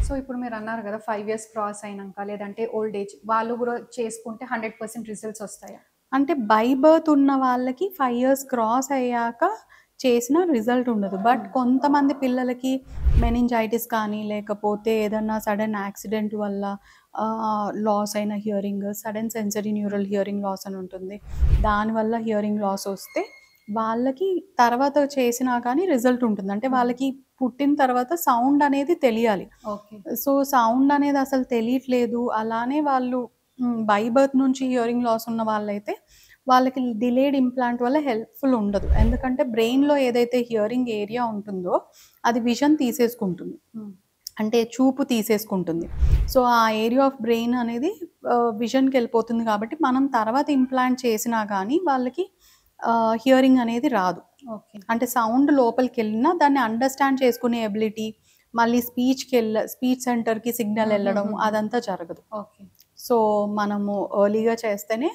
So ఇప్పుడు మీరు అన్నారు కదా 5 ఇయర్స్ క్రాస్ అయినాక లేదంటే ఓల్డ్ ఏజ్ వాళ్ళు కూడా చేసుకుంటే 100% రిజల్ట్స్ వస్తాయా? అంటే బై బర్త్ ఉన్న వాళ్ళకి 5 ఇయర్స్ క్రాస్ అయ్యాక చేసిన రిజల్ట్ ఉండదు. బట్ కొంతమంది పిల్లలకి మెనింజైటిస్ కానీ, లేకపోతే ఏదన్నా సడన్ యాక్సిడెంట్ వల్ల లాస్ అయిన hearing, sudden sensory neural hearing loss అని ఉంటుంది. దానివల్ల హియరింగ్ లాస్ వస్తే వాళ్ళకి తర్వాత చేసినా కానీ రిజల్ట్ ఉంటుంది. అంటే వాళ్ళకి పుట్టిన తర్వాత సౌండ్ అనేది తెలియాలి. ఓకే. సో, సౌండ్ అనేది అసలు తెలియట్లేదు. అలానే వాళ్ళు బై బర్త్ నుంచి హియరింగ్ లాస్ ఉన్న వాళ్ళైతే వాళ్ళకి డిలేడ్ ఇంప్లాంట్ వల్ల హెల్ప్‌ఫుల్ ఉండదు. ఎందుకంటే బ్రెయిన్‌లో ఏదైతే హియరింగ్ ఏరియా ఉంటుందో అది విజన్ తీసేసుకుంటుంది. అంటే చూపు తీసేసుకుంటుంది. సో, ఆ ఏరియా ఆఫ్ బ్రెయిన్ అనేది విజన్‌కెళ్ళిపోతుంది కాబట్టి మనం తర్వాత ఇంప్లాంట్ చేసినా గానీ వాళ్ళకి హియరింగ్ అనేది రాదు. ఓకే. అంటే సౌండ్ లోపలికెళ్ళినా దాన్ని అండర్‌స్టాండ్ చేసుకునే ఎబిలిటీ, మళ్ళీ స్పీచ్ సెంటర్‌కి సిగ్నల్ ఎళ్ళడం అదంతా జరగదు. ఓకే. సో, మనము ఎర్లీగా చేస్తేనే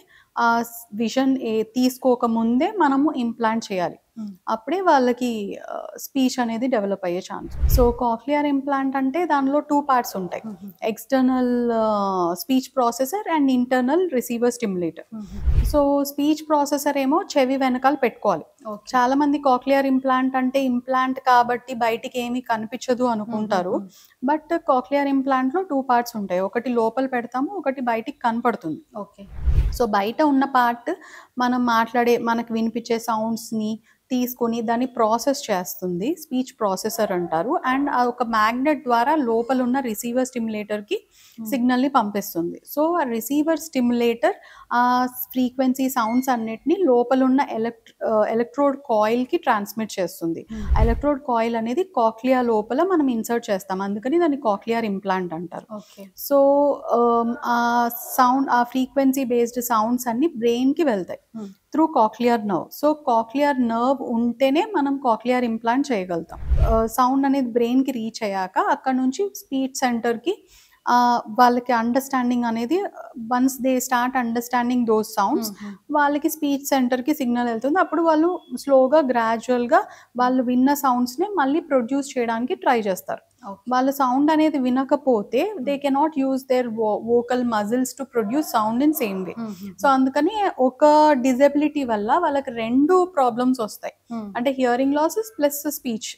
విజన్ తీసుకోకముందే మనము ఇంప్లాంట్ చేయాలి. అప్పుడే వాళ్ళకి స్పీచ్ అనేది డెవలప్ అయ్యే ఛాన్స్. సో, కాక్లియర్ ఇంప్లాంట్ అంటే దానిలో 2 పార్ట్స్ ఉంటాయి. External speech processor and internal receiver stimulator. So, speech processor ఏమో చెవి వెనకాల పెట్టుకోవాలి. ఓకే. చాలా మంది కాక్లియర్ ఇంప్లాంట్ అంటే ఇంప్లాంట్ కాబట్టి బయటికి ఏమీ కనిపించదు అనుకుంటారు. బట్ కాక్లియర్ ఇంప్లాంట్‌లో 2 పార్ట్స్ ఉంటాయి. ఒకటి లోపల పెడతాము, ఒకటి బయటికి కనపడుతుంది. ఓకే. సో, బయట ఉన్న పార్ట్ మనం మనకు వినిపించే సౌండ్స్‌ని తీసుకొని దాన్ని ప్రాసెస్ చేస్తుంది. స్పీచ్ ప్రాసెసర్ అంటారు. అండ్ ఒక మ్యాగ్నెట్ ద్వారా లోపలున్న రిసీవర్ స్టిమ్యులేటర్‌కి సిగ్నల్‌ని పంపిస్తుంది. సో, ఆ రిసీవర్ స్టిమ్యులేటర్ ఫ్రీక్వెన్సీ సౌండ్స్ అన్నిటిని లోపలున్న ఎలక్ట్రోడ్ కాయిల్‌కి ట్రాన్స్మిట్ చేస్తుంది. ఎలక్ట్రోడ్ కాయిల్ అనేది కాక్లియా లోపల మనం ఇన్సర్ట్ చేస్తాం. అందుకని దాన్ని కాక్లియర్ ఇంప్లాంట్ అంటారు. ఓకే. సో, ఆ ఫ్రీక్వెన్సీ బేస్డ్ సౌండ్స్ అన్నీ బ్రెయిన్‌కి వెళ్తాయి through cochlear nerve. So, cochlear nerve ఉంటేనే మనం కాక్లియర్ ఇంప్లాంట్ చేయగలుగుతాం. సౌండ్ అనేది బ్రెయిన్‌కి రీచ్ అయ్యాక అక్కడ నుంచి స్పీచ్ సెంటర్‌కి వాళ్ళకి అండర్‌స్టాండింగ్ అనేది once they start understanding those sounds వాళ్ళకి స్పీచ్ సెంటర్‌కి సిగ్నల్ వెళ్తుంది. అప్పుడు వాళ్ళు స్లోగా, గ్రాడ్యుయల్‌గా వాళ్ళు విన్న సౌండ్స్‌ని మళ్ళీ ప్రొడ్యూస్ చేయడానికి ట్రై చేస్తారు. ఓకే. వాళ్ళు సౌండ్ అనేది వినకపోతే they cannot use their vocal muscles to produce sound in same way. So, అందుకని ఒక డిజబిలిటీ వల్ల వాళ్ళకి 2 ప్రాబ్లమ్స్ వస్తాయి. అంటే హియరింగ్ లాసెస్ ప్లస్ స్పీచ్